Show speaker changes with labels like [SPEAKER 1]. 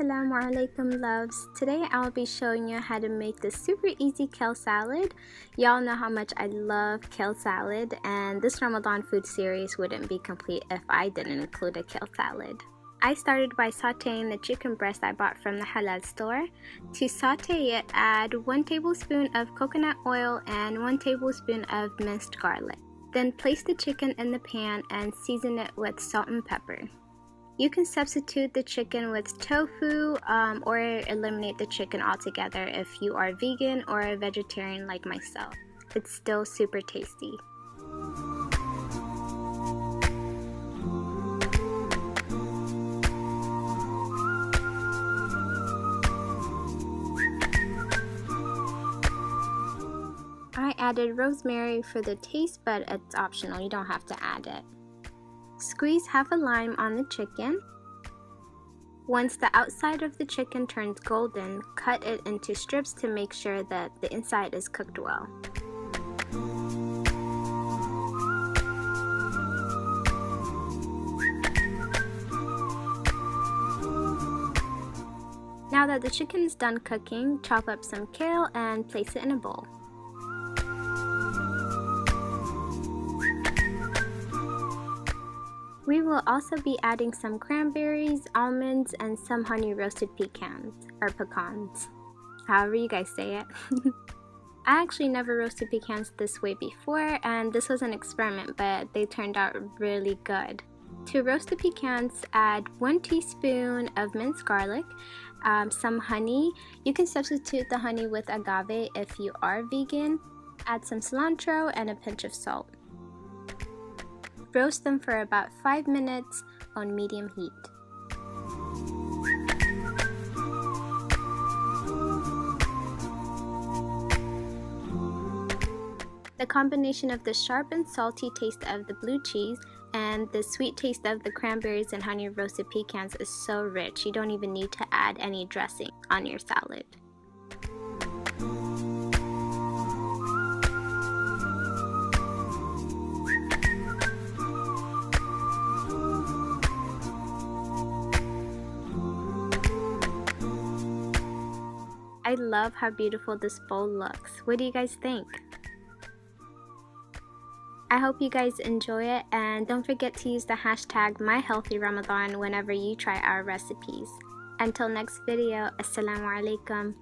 [SPEAKER 1] Assalamu alaikum loves. Today I'll be showing you how to make this super easy kale salad. Y'all know how much I love kale salad, and this Ramadan food series wouldn't be complete if I didn't include a kale salad. I started by sauteing the chicken breast I bought from the halal store. To saute it, add 1 tablespoon of coconut oil and 1 tablespoon of minced garlic. Then place the chicken in the pan and season it with salt and pepper. You can substitute the chicken with tofu or eliminate the chicken altogether if you are vegan or a vegetarian like myself. It's still super tasty. I added rosemary for the taste, but it's optional, you don't have to add it. Squeeze half a lime on the chicken. Once the outside of the chicken turns golden, cut it into strips to make sure that the inside is cooked well. Now that the chicken is done cooking, chop up some kale and place it in a bowl. We will also be adding some cranberries, almonds, and some honey roasted pecans, or pecans, however you guys say it. I actually never roasted pecans this way before, and this was an experiment, but they turned out really good. To roast the pecans, add 1 teaspoon of minced garlic, some honey. You can substitute the honey with agave if you are vegan. Add some cilantro and a pinch of salt. Roast them for about 5 minutes on medium heat. The combination of the sharp and salty taste of the blue cheese and the sweet taste of the cranberries and honey roasted pecans is so rich, you don't even need to add any dressing on your salad. I love how beautiful this bowl looks. What do you guys think? I hope you guys enjoy it, and don't forget to use the hashtag MyHealthyRamadan whenever you try our recipes. Until next video, Assalamu alaikum.